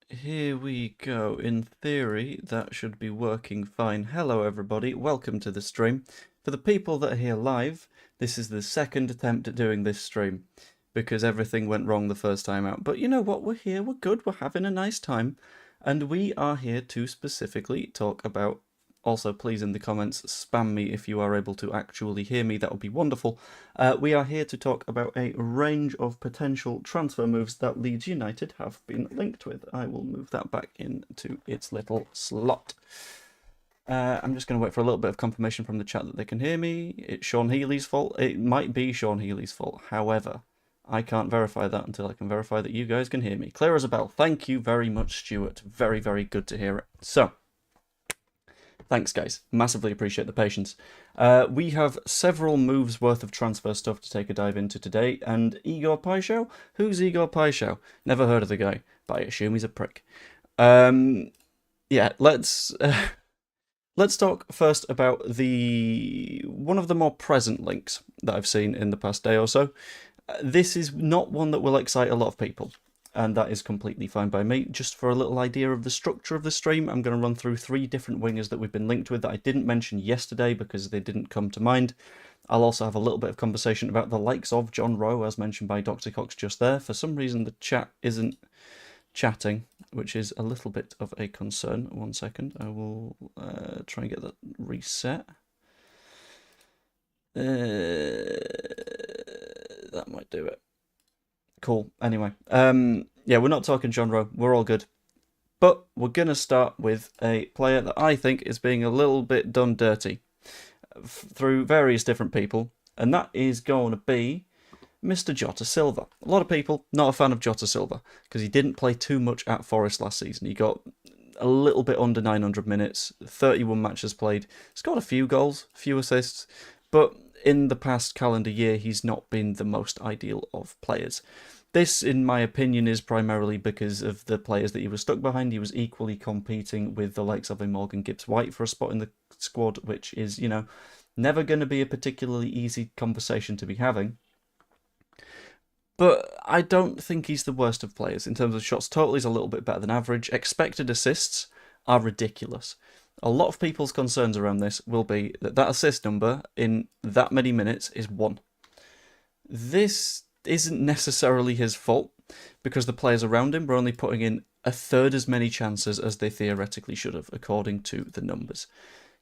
Here we go. In theory, that should be working fine. Hello everybody, welcome to the stream. For the people that are here live, this is the second attempt at doing this stream, because everything went wrong the first time out. But you know what, we're here, we're good, we're having a nice time, and we are here to specifically talk about... Also, please in the comments, spam me if you are able to actually hear me, that would be wonderful. We are here to talk about a range of potential transfer moves that Leeds United have been linked with. I will move that back into its little slot. I'm just going to wait for a little bit of confirmation from the chat that they can hear me. It's Sean Healy's fault. It might be Sean Healy's fault. However, I can't verify that until I can verify that you guys can hear me. Clear as a bell. Thank you very much, Stuart. Very, very good to hear it. So... thanks, guys. Massively appreciate the patience. We have several moves worth of transfer stuff to take a dive into today. And Igor Paixão? Who's Igor Paixão? Never heard of the guy, but I assume he's a prick. Yeah, let's talk first about one of the more present links that I've seen in the past day or so. This is not one that will excite a lot of people, and that is completely fine by me. Just for a little idea of the structure of the stream, I'm going to run through 3 different wingers that we've been linked with that I didn't mention yesterday because they didn't come to mind. I'll also have a little bit of conversation about the likes of John Rowe, as mentioned by Dr. Cox just there. For some reason, the chat isn't chatting, which is a little bit of a concern. 1 second, I will try and get that reset. That might do it. Cool. Anyway, yeah, we're not talking John Rowe. We're all good. But we're going to start with a player that I think is being a little bit done dirty through various different people, and that is going to be Mr. Jota Silva. A lot of people not a fan of Jota Silva because he didn't play too much at Forest last season. He got a little bit under 900 minutes, 31 matches played. He's got a few goals, a few assists, but in the past calendar year, he's not been the most ideal of players. This, in my opinion, is primarily because of the players that he was stuck behind. He was equally competing with the likes of a Morgan Gibbs-White for a spot in the squad, which is, you know, never going to be a particularly easy conversation to be having. But I don't think he's the worst of players. In terms of shots total, he's a little bit better than average. Expected assists are ridiculous. A lot of people's concerns around this will be that assist number in that many minutes is 1. This isn't necessarily his fault, because the players around him were only putting in a third as many chances as they theoretically should have, according to the numbers.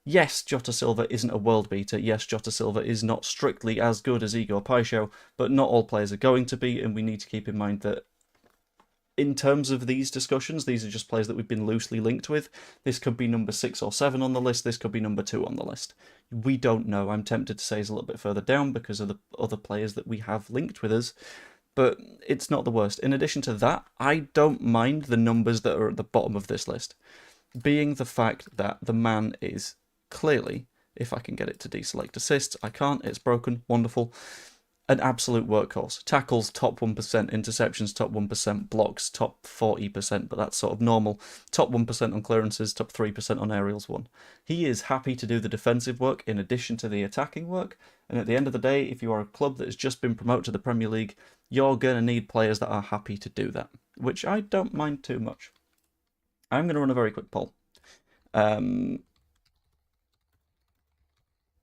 Yes, Jota Silva isn't a world beater. Yes, Jota Silva is not strictly as good as Igor Paixão, but not all players are going to be, and we need to keep in mind that in terms of these discussions, these are just players that we've been loosely linked with. This could be number 6 or 7 on the list. This could be number 2 on the list. We don't know. I'm tempted to say he's a little bit further down because of the other players that we have linked with us, but it's not the worst. In addition to that, I don't mind the numbers that are at the bottom of this list, being the fact that the man is clearly, if I can get it to deselect assists, I can't, it's broken, wonderful, an absolute workhorse. Tackles, top 1%. Interceptions, top 1%. Blocks, top 40%, but that's sort of normal. Top 1% on clearances, top 3% on aerials won. He is happy to do the defensive work in addition to the attacking work, and at the end of the day, if you are a club that has just been promoted to the Premier League, you're going to need players that are happy to do that, which I don't mind too much. I'm going to run a very quick poll.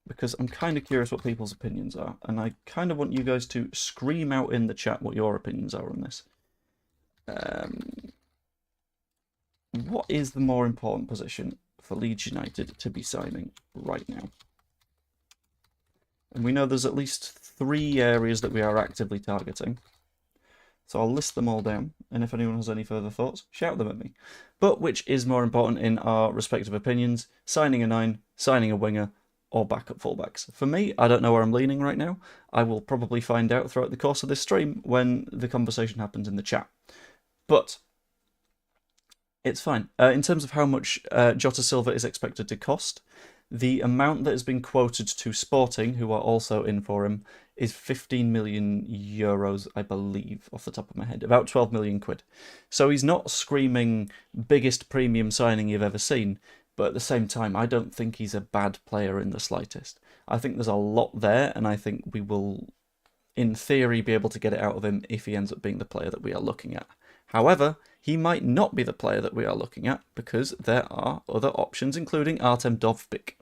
Because I'm kind of curious what people's opinions are, and I kind of want you guys to scream out in the chat what your opinions are on this. What is the more important position for Leeds United to be signing right now? And we know there's at least 3 areas that we are actively targeting. So I'll list them all down, and if anyone has any further thoughts, shout them at me. But which is more important in our respective opinions? Signing a 9, signing a winger, or backup fullbacks. For me, I don't know where I'm leaning right now. I will probably find out throughout the course of this stream when the conversation happens in the chat. But it's fine. In terms of how much Jota Silva is expected to cost, the amount that has been quoted to Sporting, who are also in for him, is 15 million euros, I believe, off the top of my head. About 12 million quid. So he's not screaming biggest premium signing you've ever seen, but at the same time, I don't think he's a bad player in the slightest. I think there's a lot there, and I think we will, in theory, be able to get it out of him if he ends up being the player that we are looking at. However, he might not be the player that we are looking at because there are other options, including Artem Dovbyk.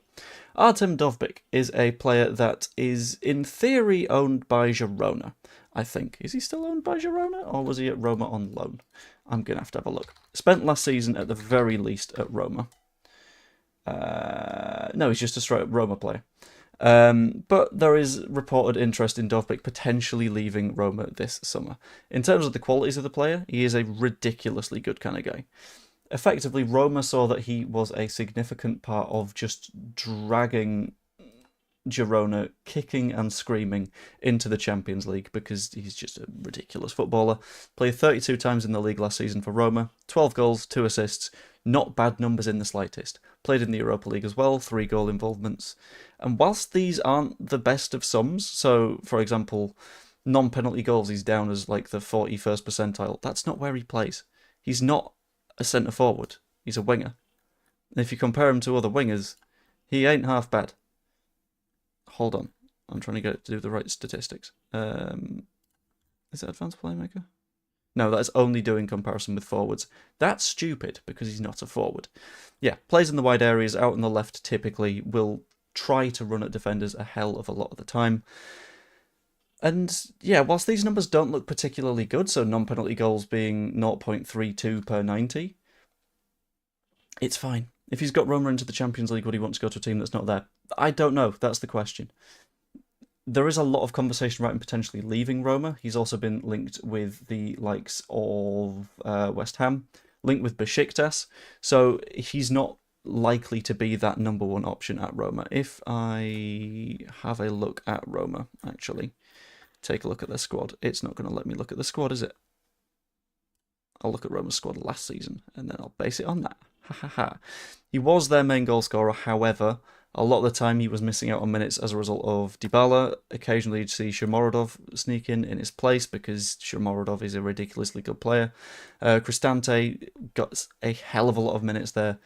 Artem Dovbyk is a player that is, in theory, owned by Girona, I think. Is he still owned by Girona, or was he at Roma on loan? I'm going to have a look. Spent last season, at the very least, at Roma. No, he's just a straight-up Roma player. But there is reported interest in Dovbyk potentially leaving Roma this summer. In terms of the qualities of the player, he is a ridiculously good kind of guy. Effectively, Roma saw that he was a significant part of just dragging Girona kicking and screaming into the Champions League because he's just a ridiculous footballer. Played 32 times in the league last season for Roma, 12 goals, 2 assists, not bad numbers in the slightest. Played in the Europa League as well, 3 goal involvements. And whilst these aren't the best of sums, so for example, non-penalty goals he's down as like the 41st percentile, that's not where he plays. He's not a centre forward, he's a winger. And if you compare him to other wingers, he ain't half bad. Hold on, I'm trying to get it to do the right statistics. Is it advanced playmaker? No, that's only doing comparison with forwards. That's stupid because he's not a forward. Yeah, plays in the wide areas, out on the left typically, will try to run at defenders a hell of a lot of the time. And yeah, whilst these numbers don't look particularly good, so non-penalty goals being 0.32 per 90, it's fine. If he's got Roma into the Champions League, would he want to go to a team that's not there? I don't know. That's the question. There is a lot of conversation about him potentially leaving Roma. He's also been linked with the likes of West Ham, linked with Besiktas. So he's not likely to be that number one option at Roma. If I have a look at Roma, actually, take a look at their squad. It's not going to let me look at the squad, is it? I'll look at Roma's squad last season, and then I'll base it on that. Ha ha ha. He was their main goal scorer, however, a lot of the time he was missing out on minutes as a result of Dybala. Occasionally you'd see Shomurodov sneak in his place because Shomurodov is a ridiculously good player. Cristante got a hell of a lot of minutes there.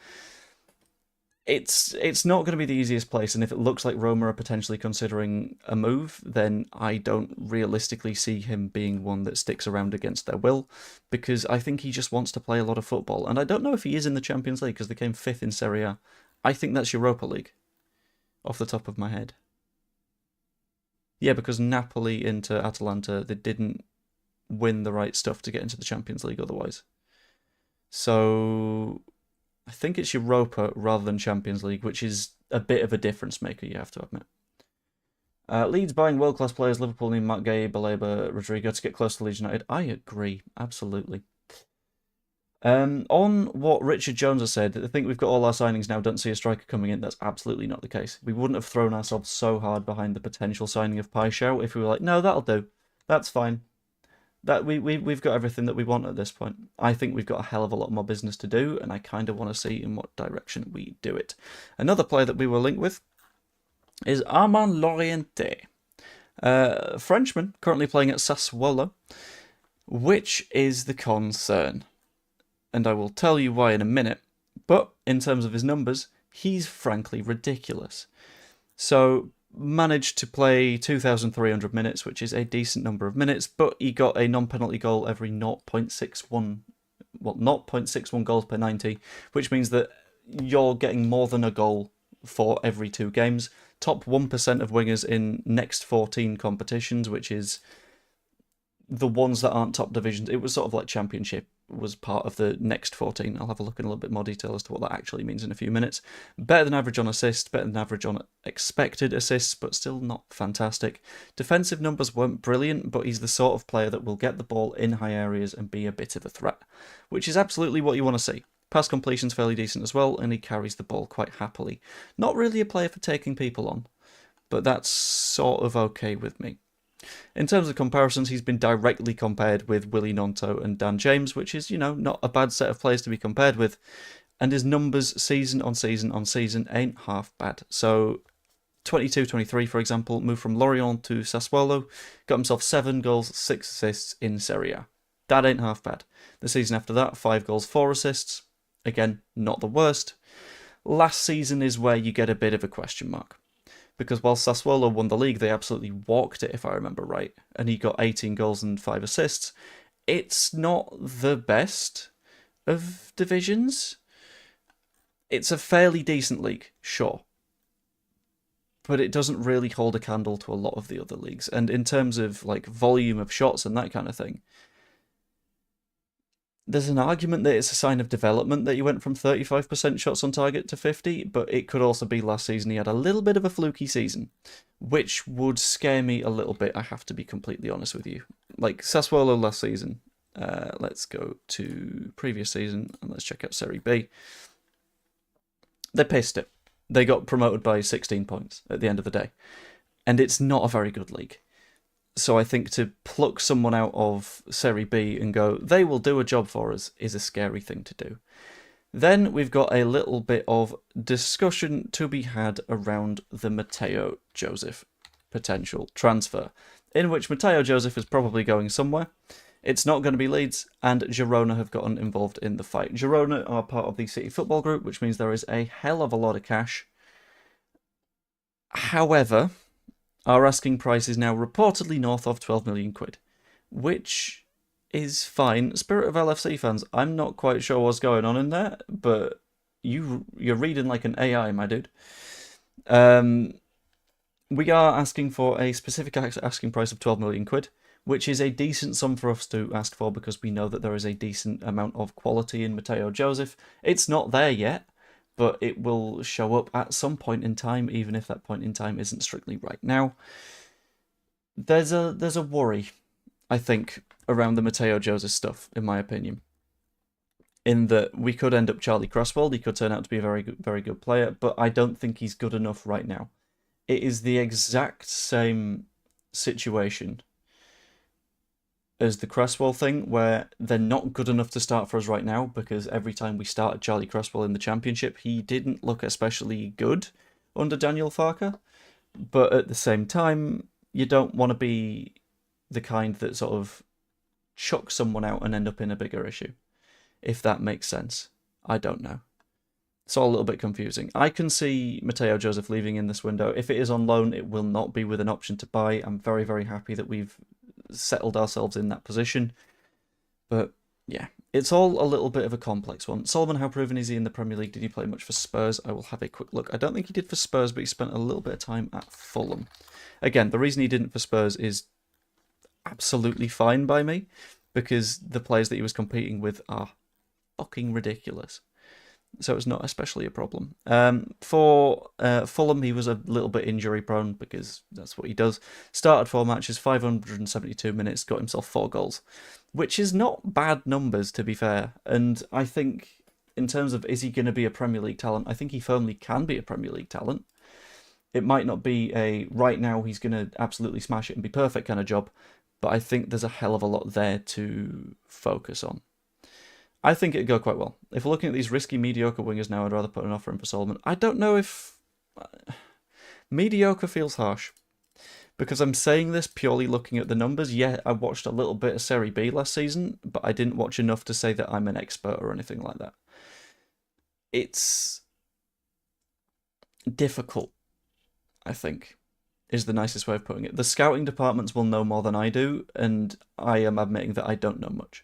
It's not going to be the easiest place, and if it looks like Roma are potentially considering a move, then I don't realistically see him being one that sticks around against their will, because I think he just wants to play a lot of football. And I don't know if he is in the Champions League, because they came 5th in Serie A. I think that's Europa League, off the top of my head. Yeah, because Napoli into Atalanta, they didn't win the right stuff to get into the Champions League otherwise. So I think it's Europa rather than Champions League, which is a bit of a difference maker, you have to admit. Leeds buying world-class players. Liverpool need Matt Gay, Baleba, Rodrigo to get close to Leeds United. I agree, absolutely. On what Richard Jones has said, I think we've got all our signings now, don't see a striker coming in. That's absolutely not the case. We wouldn't have thrown ourselves so hard behind the potential signing of Paixão if we were like, no, that'll do. That's fine. That we've got everything that we want at this point. I think we've got a hell of a lot more business to do, and I kind of want to see in what direction we do it. Another player that we were linked with is Armand Loriente, Frenchman, currently playing at Sassuolo, which is the concern. And I will tell you why in a minute, but in terms of his numbers, he's frankly ridiculous. So managed to play 2,300 minutes, which is a decent number of minutes, but he got a non-penalty goal every 0.61 goals per 90, which means that you're getting more than a goal for every 2 games. Top 1% of wingers in next 14 competitions, which is the ones that aren't top divisions. It was sort of like Championship was part of the next 14. I'll have a look in a little bit more detail as to what that actually means in a few minutes. Better than average on assists, better than average on expected assists, but still not fantastic. Defensive numbers weren't brilliant, but he's the sort of player that will get the ball in high areas and be a bit of a threat, which is absolutely what you want to see. Pass completion's fairly decent as well, and he carries the ball quite happily. Not really a player for taking people on, but that's sort of okay with me. In terms of comparisons, he's been directly compared with Willy Gnonto and Dan James, which is, not a bad set of players to be compared with. And his numbers season on season on season ain't half bad. So 22-23, for example, moved from Lorient to Sassuolo, got himself 7 goals, 6 assists in Serie A. That ain't half bad. The season after that, 5 goals, 4 assists. Again, not the worst. Last season is where you get a bit of a question mark. Because while Sassuolo won the league, they absolutely walked it, if I remember right. And he got 18 goals and 5 assists. It's not the best of divisions. It's a fairly decent league, sure, but it doesn't really hold a candle to a lot of the other leagues. And in terms of like volume of shots and that kind of thing, there's an argument that it's a sign of development that he went from 35% shots on target to 50, but it could also be last season he had a little bit of a fluky season, which would scare me a little bit, I have to be completely honest with you. Like Sassuolo last season, let's go to previous season and let's check out Serie B. They pissed it. They got promoted by 16 points at the end of the day. And it's not a very good league. So I think to pluck someone out of Serie B and go, they will do a job for us, is a scary thing to do. Then we've got a little bit of discussion to be had around the Mateo Joseph potential transfer, in which Mateo Joseph is probably going somewhere. It's not going to be Leeds, and Girona have gotten involved in the fight. Girona are part of the City Football Group, which means there is a hell of a lot of cash. However, our asking price is now reportedly north of 12 million quid, which is fine. Spirit of LFC fans, I'm not quite sure what's going on in there, but you're reading like an AI, my dude. We are asking for a specific asking price of 12 million quid, which is a decent sum for us to ask for because we know that there is a decent amount of quality in Mateo Joseph. It's not there yet, but it will show up at some point in time, even if that point in time isn't strictly right now. There's a worry, I think, around the Mateo Joseph stuff, in my opinion. In that we could end up Charlie Crosswell, he could turn out to be a very good player, but I don't think he's good enough right now. It is the exact same situation as the Cresswell thing, where they're not good enough to start for us right now, because every time we started Charlie Cresswell in the Championship, he didn't look especially good under Daniel Farke. But at the same time, you don't want to be the kind that sort of chuck someone out and end up in a bigger issue, if that makes sense. I don't know. It's all a little bit confusing. I can see Mateo Joseph leaving in this window. If it is on loan, it will not be with an option to buy. I'm very happy that we've settled ourselves in that position. But yeah, it's all a little bit of a complex one. Solomon, how proven is he in the Premier League? Did he play much for Spurs? I will have a quick look. I don't think he did for Spurs, but he spent a little bit of time at Fulham. Again, the reason he didn't for Spurs is absolutely fine by me, because the players that he was competing with are fucking ridiculous. So it's not especially a problem. For Fulham, he was a little bit injury prone because that's what he does. Started 4 matches, 572 minutes, got himself 4 goals, which is not bad numbers, to be fair. And I think in terms of is he going to be a Premier League talent, I think he firmly can be a Premier League talent. It might not be a right now he's going to absolutely smash it and be perfect kind of job, but I think there's a hell of a lot there to focus on. I think it'd go quite well. If we're looking at these risky, mediocre wingers now, I'd rather put an offer in for Solomon. I don't know if... mediocre feels harsh. Because I'm saying this purely looking at the numbers. Yeah, I watched a little bit of Serie B last season, but I didn't watch enough to say that I'm an expert or anything like that. It's difficult, I think, is the nicest way of putting it. The scouting departments will know more than I do, and I am admitting that I don't know much.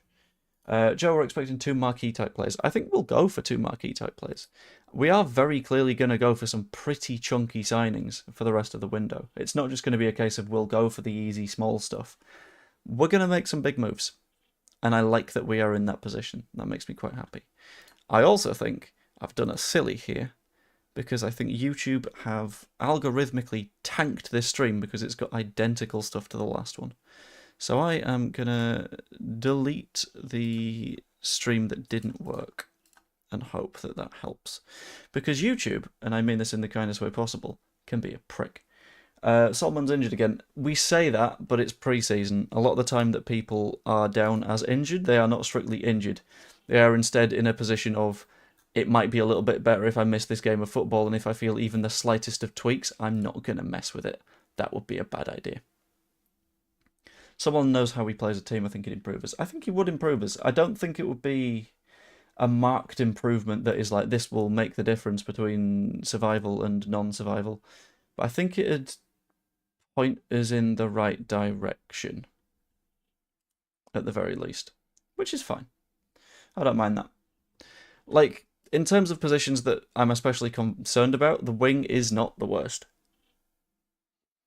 Joe, we're expecting 2 marquee type players. I think we'll go for 2 marquee type players. We are very clearly going to go for some pretty chunky signings for the rest of the window. It's not just going to be a case of we'll go for the easy, small stuff. We're going to make some big moves. And I like that we are in that position. That makes me quite happy. I also think I've done a silly here, because I think YouTube have algorithmically tanked this stream because it's got identical stuff to the last one. So I am going to delete the stream that didn't work and hope that that helps. Because YouTube, and I mean this in the kindest way possible, can be a prick. Solomon's injured again. We say that, but it's pre-season. A lot of the time that people are down as injured, they are not strictly injured. They are instead in a position of, it might be a little bit better if I miss this game of football, and if I feel even the slightest of tweaks, I'm not going to mess with it. That would be a bad idea. Someone knows how he plays a team. I think he'd improve us. I think he would improve us. I don't think it would be a marked improvement that is like, this will make the difference between survival and non-survival. But I think it'd point us in the right direction. at the very least, which is fine. I don't mind that. Like, in terms of positions that I'm especially concerned about, the wing is not the worst.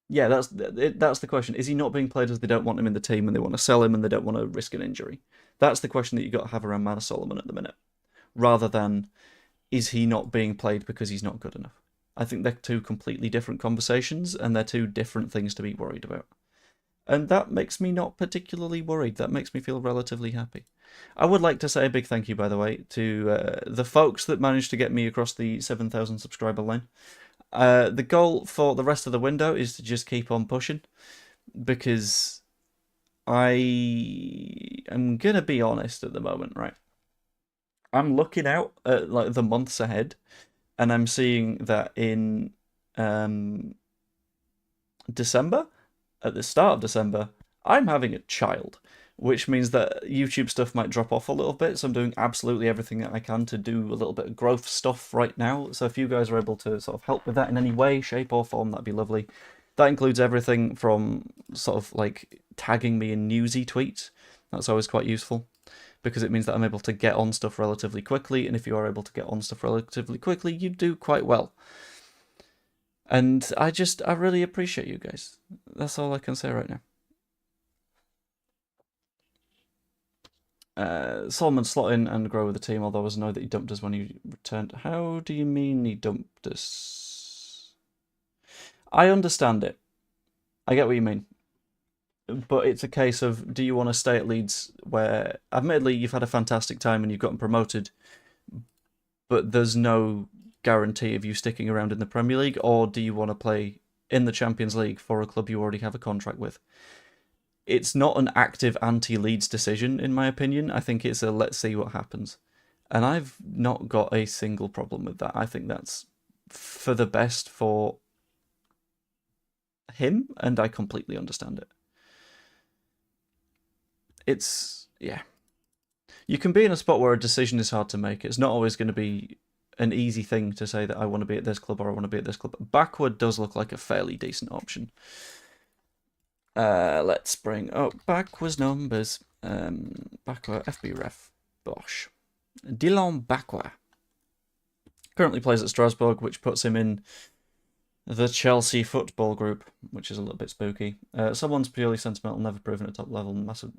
Yeah, that's the question. Is he not being played as they don't want him in the team and they want to sell him and they don't want to risk an injury? That's the question that you've got to have around Manor Solomon at the minute, rather than is he not being played because he's not good enough? I think they're two completely different conversations and they're two different things to be worried about. And that makes me not particularly worried. That makes me feel relatively happy. I would like to say a big thank you, by the way, to the folks that managed to get me across the 7,000 subscriber line. The goal for the rest of the window is to just keep on pushing, because I am going to be honest at the moment, right? I'm looking out at like the months ahead, and I'm seeing that in December, at the start of December, I'm having a child, which means that YouTube stuff might drop off a little bit. So I'm doing absolutely everything that I can to do a little bit of growth stuff right now. So if you guys are able to sort of help with that in any way, shape, or form, that'd be lovely. That includes everything from sort of like tagging me in newsy tweets. That's always quite useful, because it means that I'm able to get on stuff relatively quickly, and if you are able to get on stuff relatively quickly, you do quite well. And I really appreciate you guys. That's all I can say right now. Solomon, slot in and grow with the team, although I was annoyed that he dumped us when he returned. How do you mean he dumped us? I understand it. I get what you mean. But it's a case of, do you want to stay at Leeds where, admittedly, you've had a fantastic time and you've gotten promoted, but there's no guarantee of you sticking around in the Premier League, or do you want to play in the Champions League for a club you already have a contract with? It's not an active anti-Leeds decision, in my opinion. I think it's a let's see what happens. And I've not got a single problem with that. I think that's for the best for him, and I completely understand it. It's, yeah. You can be in a spot where a decision is hard to make. It's not always going to be an easy thing to say that I want to be at this club or I want to be at this club. Backward does look like a fairly decent option. Let's bring up backwards numbers. Backward, FB ref, Bosch. Dylan Backward currently plays at Strasbourg, which puts him in the Chelsea football group, which is a little bit spooky. Someone's purely sentimental, never proven at top level. Massive.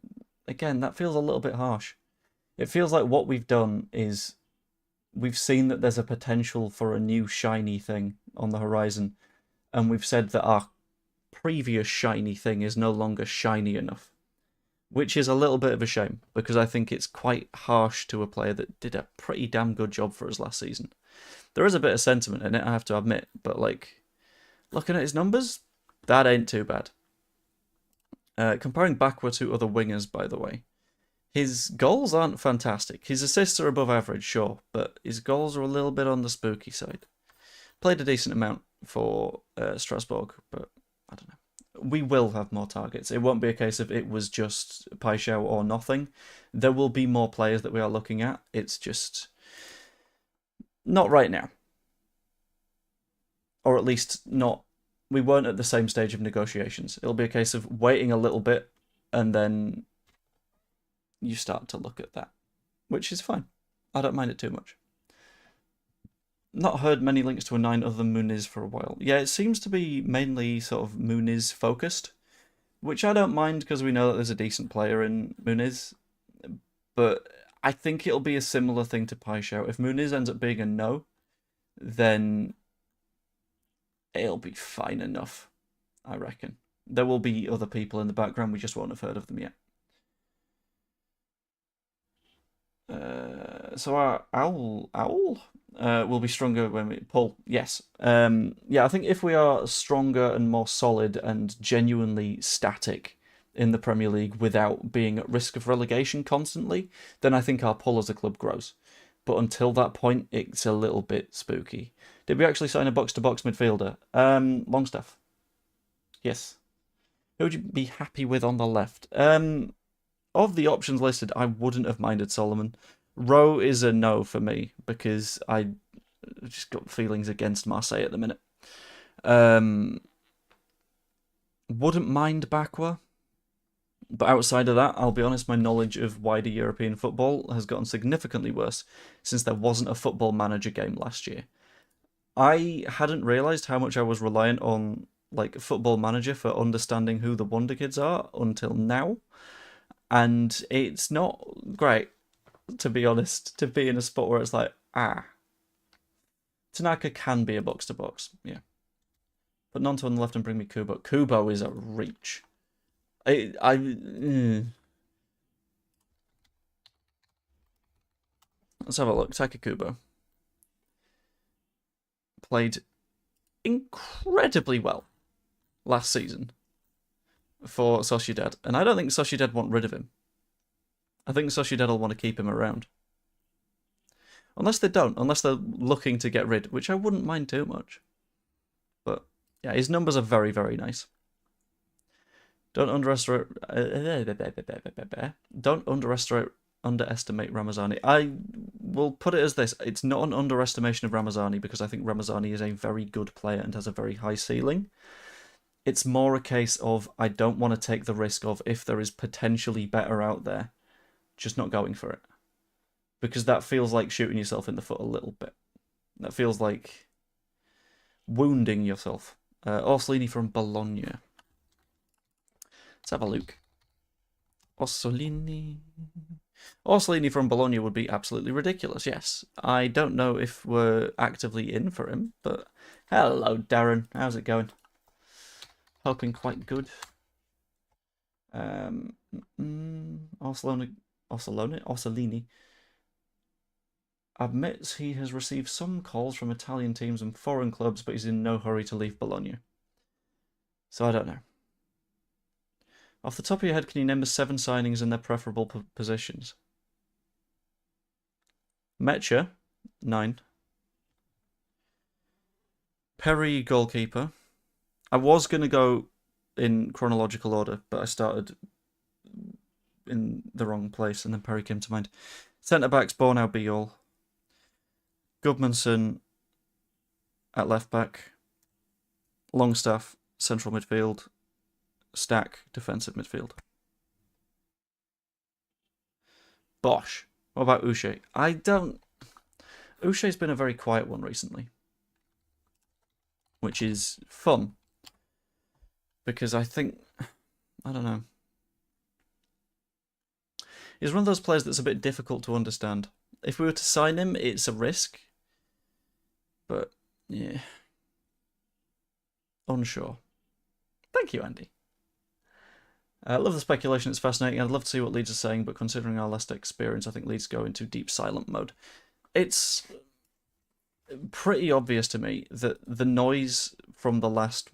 Again, that feels a little bit harsh. It feels like what we've done is we've seen that there's a potential for a new shiny thing on the horizon, and we've said that our previous shiny thing is no longer shiny enough, which is a little bit of a shame, because I think it's quite harsh to a player that did a pretty damn good job for us last season. There is a bit of sentiment in it, I have to admit, but like, looking at his numbers, that ain't too bad. Comparing backward to other wingers, by the way, his goals aren't fantastic. His assists are above average, sure, but his goals are a little bit on the spooky side. Played a decent amount for Strasbourg, but I don't know. We will have more targets. It won't be a case of it was just Paixão or nothing. There will be more players that we are looking at. It's just not right now. Or at least not. We weren't at the same stage of negotiations. It'll be a case of waiting a little bit and then you start to look at that, which is fine. I don't mind it too much. Not heard many links to a 9 other than Muniz for a while. Yeah, it seems to be mainly sort of Muniz focused, which I don't mind because we know that there's a decent player in Muniz. But I think it'll be a similar thing to Paixão. If Muniz ends up being a no, then it'll be fine enough, I reckon. There will be other people in the background, we just won't have heard of them yet. So our owl will be stronger when we pull. Yes. Yeah, I think if we are stronger and more solid and genuinely static in the Premier League without being at risk of relegation constantly, then I think our pull as a club grows. But until that point, it's a little bit spooky. Did we actually sign a box-to-box midfielder? Longstaff. Yes. Who would you be happy with on the left? Of the options listed, I wouldn't have minded Solomon. Rowe is a no for me, because I just got feelings against Marseille at the minute. Wouldn't mind Bakwa. But outside of that, I'll be honest, my knowledge of wider European football has gotten significantly worse since there wasn't a Football Manager game last year. I hadn't realised how much I was reliant on like Football Manager for understanding who the Wonder Kids are until now. And it's not great, to be honest, to be in a spot where it's like, Tanaka can be a box to box, yeah. Put Nonto on the left and bring me Kubo. Kubo is a reach. Let's have a look. Taka Kubo played incredibly well last season for Sociedad, and I don't think Sociedad want rid of him. I think Sociedad will want to keep him around. Unless they don't, unless they're looking to get rid, which I wouldn't mind too much. But yeah, his numbers are very, very nice. Don't underestimate Ramazani. I will put it as this. It's not an underestimation of Ramazani because I think Ramazani is a very good player and has a very high ceiling. It's more a case of I don't want to take the risk of if there is potentially better out there, just not going for it. Because that feels like shooting yourself in the foot a little bit. That feels like wounding yourself. Orsolini from Bologna. Let's have a look. Orsolini from Bologna would be absolutely ridiculous, yes. I don't know if we're actively in for him, but hello, Darren. How's it going? Hoping quite good. Orsolini admits he has received some calls from Italian teams and foreign clubs, but he's in no hurry to leave Bologna. So I don't know. Off the top of your head, can you name the 7 signings and their preferable positions? Mecha, 9. Perry, goalkeeper. I was going to go in chronological order, but I started in the wrong place, and then Perry came to mind. Centre-backs, Bornau Be-all. Gudmundsson at left-back. Longstaff, central midfield. Stack, defensive midfield. Bosch. What about Uche? Uche's been a very quiet one recently, which is fun because I don't know. He's one of those players that's a bit difficult to understand. If we were to sign him, it's a risk, but yeah, unsure. Thank you, Andy. I love the speculation, it's fascinating. I'd love to see what Leeds are saying, but considering our last experience, I think Leeds go into deep silent mode. It's pretty obvious to me that the noise from the last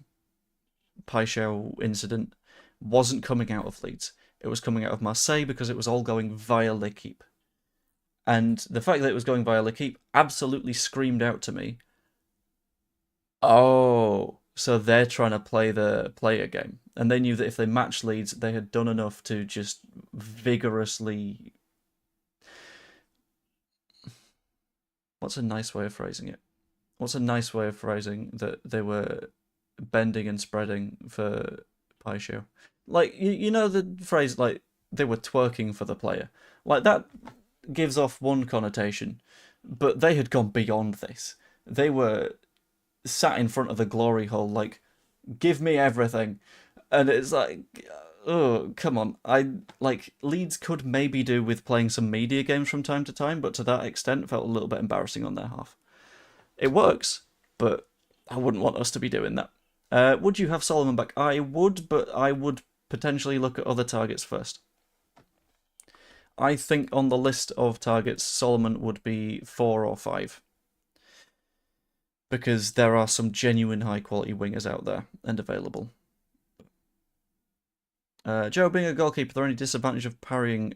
Paixão incident wasn't coming out of Leeds. It was coming out of Marseille because it was all going via L'Équipe. And the fact that it was going via L'Équipe absolutely screamed out to me, oh, so they're trying to play the player game. And they knew that if they matched Leeds, they had done enough to just vigorously... What's a nice way of phrasing it? What's a nice way of phrasing that they were bending and spreading for Paixão? Like, you know the phrase, like, they were twerking for the player. Like, that gives off one connotation, but they had gone beyond this. They were sat in front of the glory hole, like, give me everything. And it's like, oh, come on. Leeds could maybe do with playing some media games from time to time, but to that extent felt a little bit embarrassing on their half. It works, but I wouldn't want us to be doing that. Would you have Solomon back? I would, but I would potentially look at other targets first. I think on the list of targets, Solomon would be 4 or 5. Because there are some genuine high-quality wingers out there and available. Joe, being a goalkeeper, are there any disadvantage of parrying?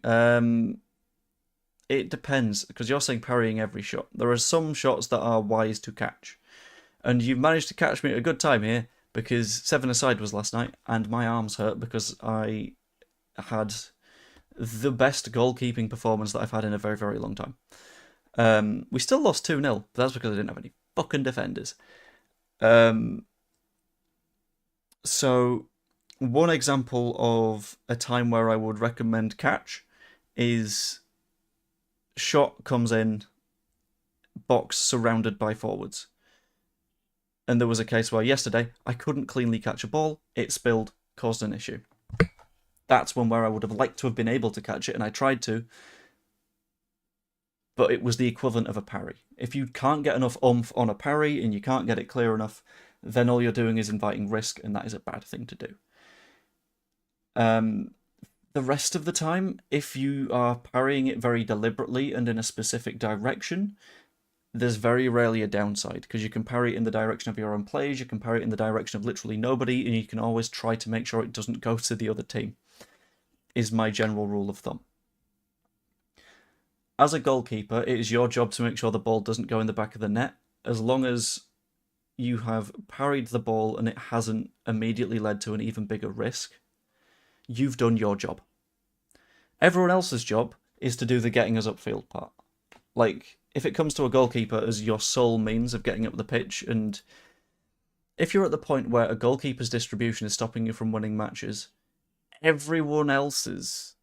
It depends, because you're saying parrying every shot. There are some shots that are wise to catch. And you've managed to catch me at a good time here, because 7-a-side was last night, and my arms hurt because I had the best goalkeeping performance that I've had in a very, very long time. We still lost 2-0, but that's because I didn't have any fucking defenders. So One example of a time where I would recommend catch is shot comes in, box surrounded by forwards. And there was a case where yesterday I couldn't cleanly catch a ball, it spilled, caused an issue. That's one where I would have liked to have been able to catch it, and I tried to, but it was the equivalent of a parry. If you can't get enough oomph on a parry and you can't get it clear enough, then all you're doing is inviting risk, and that is a bad thing to do. The rest of the time, if you are parrying it very deliberately and in a specific direction, there's very rarely a downside, because you can parry it in the direction of your own plays, you can parry it in the direction of literally nobody, and you can always try to make sure it doesn't go to the other team, is my general rule of thumb. As a goalkeeper, it is your job to make sure the ball doesn't go in the back of the net, as long as you have parried the ball and it hasn't immediately led to an even bigger risk. You've done your job. Everyone else's job is to do the getting us upfield part. Like, if it comes to a goalkeeper as your sole means of getting up the pitch, and if you're at the point where a goalkeeper's distribution is stopping you from winning matches, everyone else's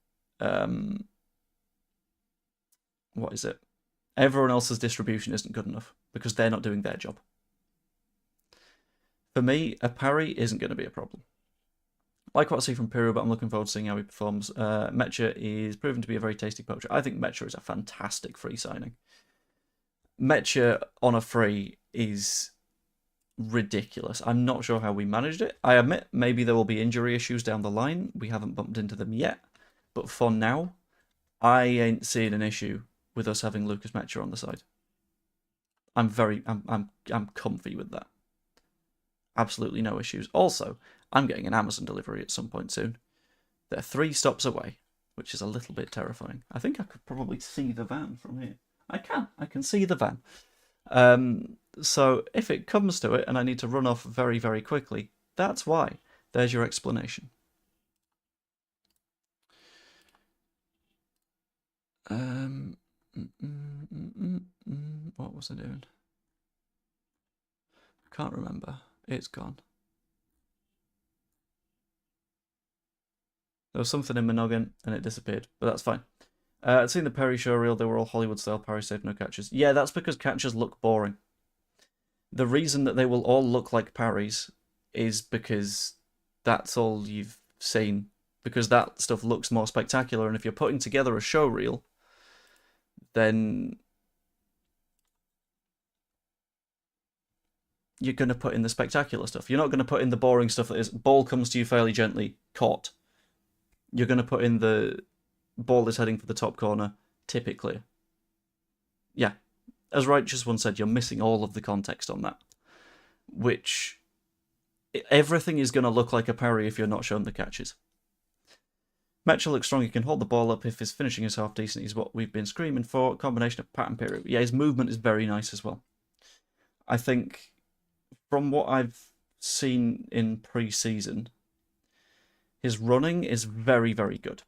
everyone else's distribution isn't good enough, because they're not doing their job. For me, a parry isn't going to be a problem. Like what I see from Piru, but I'm looking forward to seeing how he performs. Mecha is proven to be a very tasty poacher. I think Mecha is a fantastic free signing. Mecha on a free is ridiculous. I'm not sure how we managed it. I admit maybe there will be injury issues down the line. We haven't bumped into them yet. But for now, I ain't seeing an issue with us having Lucas Mecha on the side. I'm comfy with that. Absolutely no issues. Also, I'm getting an Amazon delivery at some point soon. They're 3 stops away, which is a little bit terrifying. I think I could probably see the van from here. I can see the van. So if it comes to it and I need to run off very, very quickly, that's why. There's your explanation. What was I doing? I can't remember. It's gone. There was something in my noggin and it disappeared, but that's fine. I'd seen the Perry show reel, they were all Hollywood-style parry safe, no catches. Yeah, that's because catches look boring. The reason that they will all look like parries is because that's all you've seen. Because that stuff looks more spectacular, and if you're putting together a show reel, then you're going to put in the spectacular stuff. You're not going to put in the boring stuff that is, ball comes to you fairly gently, caught. You're going to put in the ball is heading for the top corner, typically. Yeah, as Righteous once said, you're missing all of the context on that. Which, everything is going to look like a parry if you're not shown the catches. Mecha looks strong, he can hold the ball up. If his finishing is half decent, he's what we've been screaming for. Combination of pattern period. Yeah, his movement is very nice as well. I think, from what I've seen in pre-season, his running is very, very good.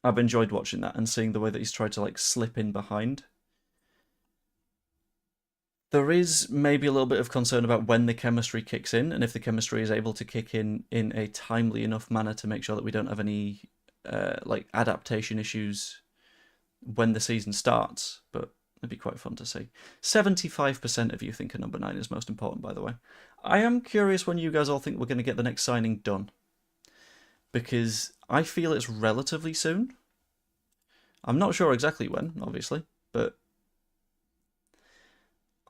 I've enjoyed watching that and seeing the way that he's tried to like slip in behind. There is maybe a little bit of concern about when the chemistry kicks in, and if the chemistry is able to kick in a timely enough manner to make sure that we don't have any like adaptation issues when the season starts. But it'd be quite fun to see. 75% of you think a number 9 is most important, by the way. I am curious when you guys all think we're going to get the next signing done, because I feel it's relatively soon. I'm not sure exactly when, obviously, but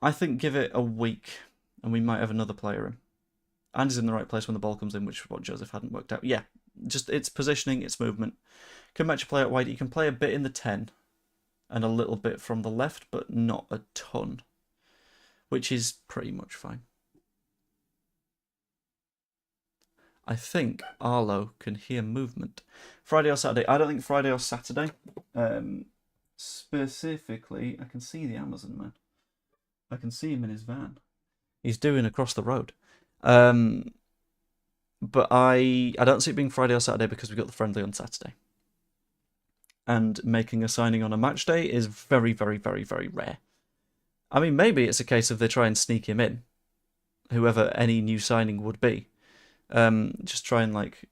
I think give it a week and we might have another player in. And he's in the right place when the ball comes in, which is what Joseph hadn't worked out. Yeah, just its positioning, its movement. Can Mecha play out wide? He can play a bit in the 10 and a little bit from the left, but not a ton, which is pretty much fine. I think Arlo can hear movement. Friday or Saturday? I don't think Friday or Saturday. Specifically, I can see the Amazon man. I can see him in his van. He's doing across the road. But I don't see it being Friday or Saturday because we've got the friendly on Saturday. And making a signing on a match day is very, very, very, very rare. I mean, maybe it's a case of they try and sneak him in, whoever any new signing would be. Just try and like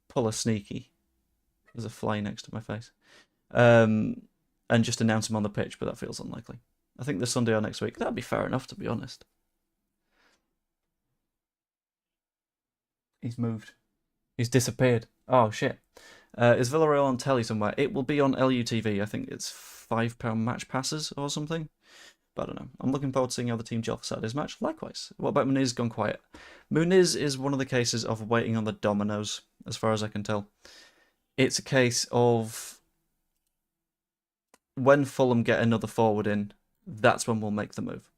pull a sneaky. There's a fly next to my face. And just announce him on the pitch, but that feels unlikely. I think this Sunday or next week, that'd be fair enough, to be honest. He's moved. He's disappeared. Oh, shit. Is Villarreal on telly somewhere? It will be on LUTV. I think it's £5 match passes or something. But I don't know. I'm looking forward to seeing how the team gel for Saturday's match. Likewise. What about Muniz gone quiet? Muniz is one of the cases of waiting on the dominoes, as far as I can tell. It's a case of when Fulham get another forward in, that's when we'll make the move.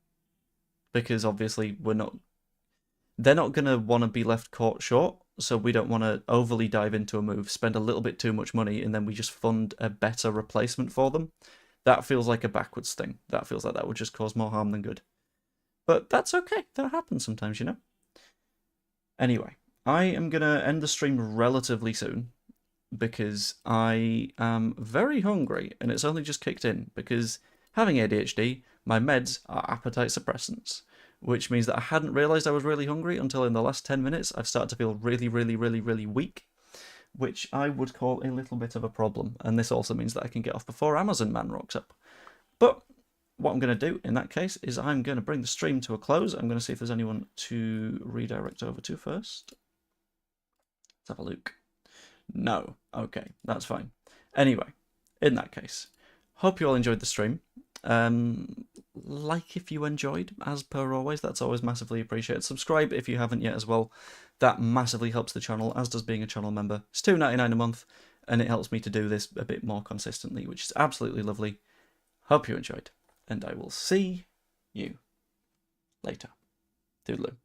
Because obviously they're not going to want to be left caught short, so we don't want to overly dive into a move, spend a little bit too much money, and then we just fund a better replacement for them. That feels like a backwards thing. That feels like that would just cause more harm than good. But that's okay. That happens sometimes, you know? Anyway, I am going to end the stream relatively soon because I am very hungry and it's only just kicked in because having ADHD, my meds are appetite suppressants, which means that I hadn't realised I was really hungry until in the last 10 minutes I've started to feel really, really, really, really weak, which I would call a little bit of a problem. And this also means that I can get off before Amazon Man rocks up. But what I'm going to do in that case is I'm going to bring the stream to a close. I'm going to see if there's anyone to redirect over to first. Let's have a look. No. Okay, that's fine. Anyway, in that case, hope you all enjoyed the stream. Like if you enjoyed, as per always, that's always massively appreciated. Subscribe if you haven't yet as well. That massively helps the channel, as does being a channel member. It's $2.99 a month, and it helps me to do this a bit more consistently, which is absolutely lovely. Hope you enjoyed, and I will see you later. Toodaloo.